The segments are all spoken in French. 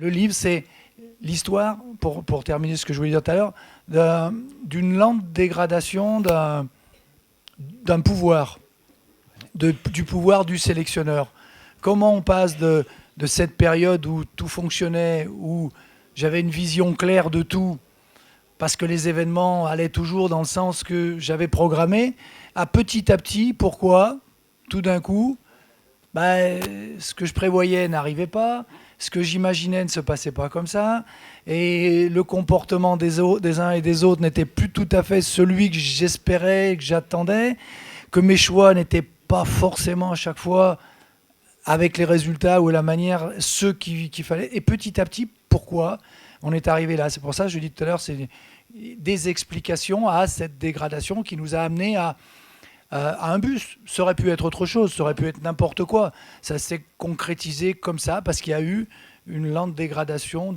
Le livre, c'est l'histoire, pour terminer ce que je voulais dire tout à l'heure, d'une lente dégradation d'un pouvoir, du pouvoir du sélectionneur. Comment on passe de cette période où tout fonctionnait, où j'avais une vision claire de tout, parce que les événements allaient toujours dans le sens que j'avais programmé, à petit, pourquoi, tout d'un coup, ce que je prévoyais n'arrivait pas, ce que j'imaginais ne se passait pas comme ça, et le comportement des uns et des autres n'était plus tout à fait celui que j'espérais, que j'attendais, que mes choix n'étaient pas forcément à chaque fois avec les résultats ou la manière, ceux qu'il fallait. Et petit à petit, pourquoi on est arrivé là? C'est pour ça que je dis tout à l'heure, c'est des explications à cette dégradation qui nous a amené à un bus. Ça aurait pu être autre chose, ça aurait pu être n'importe quoi. Ça s'est concrétisé comme ça parce qu'il y a eu une lente dégradation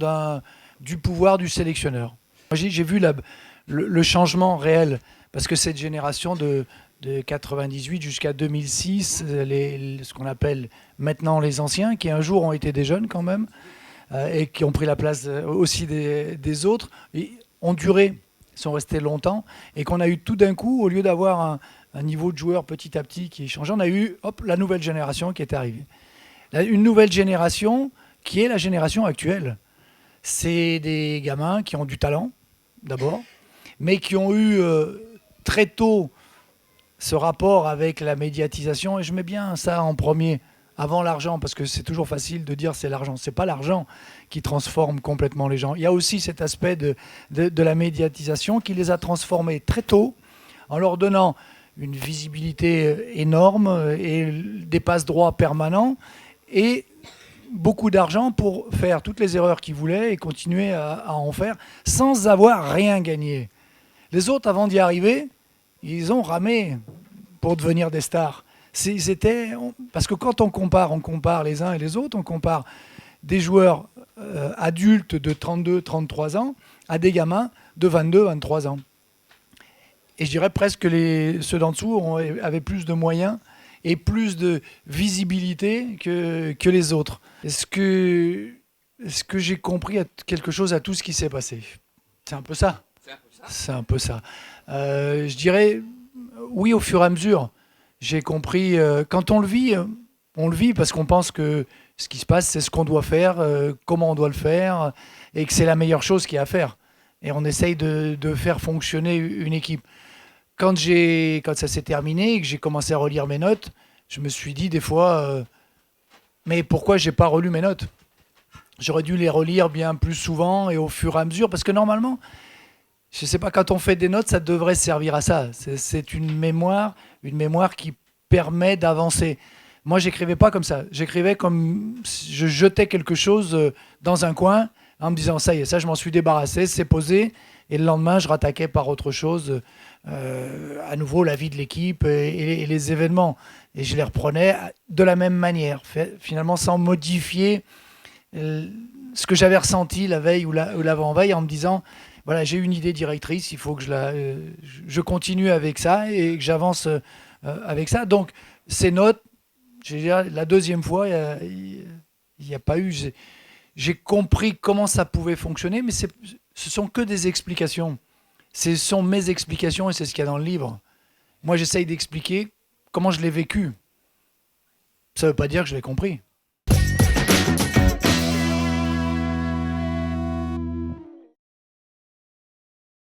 du pouvoir du sélectionneur. J'ai vu le changement réel parce que cette génération de 98 jusqu'à 2006, ce qu'on appelle maintenant les anciens, qui un jour ont été des jeunes quand même, et qui ont pris la place aussi des autres, ont duré, sont restés longtemps, et qu'on a eu tout d'un coup, au lieu d'avoir un niveau de joueur petit à petit qui changeait, on a eu la nouvelle génération qui est arrivée. Une nouvelle génération qui est la génération actuelle. C'est des gamins qui ont du talent, d'abord, mais qui ont eu très tôt ce rapport avec la médiatisation, et je mets bien ça en premier, avant l'argent, parce que c'est toujours facile de dire c'est l'argent. C'est pas l'argent qui transforme complètement les gens. Il y a aussi cet aspect de la médiatisation qui les a transformés très tôt, en leur donnant une visibilité énorme et des passe-droits permanents, et beaucoup d'argent pour faire toutes les erreurs qu'ils voulaient et continuer à en faire sans avoir rien gagné. Les autres, avant d'y arriver, ils ont ramé pour devenir des stars. Parce que quand on compare les uns et les autres, on compare des joueurs adultes de 32, 33 ans à des gamins de 22, 23 ans. Et je dirais presque que ceux d'en dessous avaient plus de moyens et plus de visibilité que les autres. Est-ce que j'ai compris quelque chose à tout ce qui s'est passé? C'est un peu ça. C'est un peu ça. Je dirais oui au fur et à mesure. J'ai compris. Quand on le vit parce qu'on pense que ce qui se passe, c'est ce qu'on doit faire, comment on doit le faire, et que c'est la meilleure chose qu'il y a à faire. Et on essaye de faire fonctionner une équipe. Quand ça s'est terminé et que j'ai commencé à relire mes notes, je me suis dit des fois, mais pourquoi j'ai pas relu mes notes? J'aurais dû les relire bien plus souvent et au fur et à mesure, parce que normalement, je sais pas, quand on fait des notes, ça devrait servir à ça. C'est une mémoire qui permet d'avancer. Moi, j'écrivais pas comme ça. J'écrivais comme je jetais quelque chose dans un coin en me disant ça y est, ça je m'en suis débarrassé, c'est posé. Et le lendemain, je rattaquais par autre chose, à nouveau la vie de l'équipe et les événements. Et je les reprenais de la même manière, finalement sans modifier ce que j'avais ressenti la veille ou l'avant-veille, en me disant, voilà, j'ai une idée directrice, il faut que je continue avec ça et que j'avance avec ça. Donc, ces notes, la deuxième fois, il n'y a pas eu... J'ai compris comment ça pouvait fonctionner, mais ce sont que des explications. Ce sont mes explications et c'est ce qu'il y a dans le livre. Moi, j'essaye d'expliquer comment je l'ai vécu. Ça ne veut pas dire que je l'ai compris.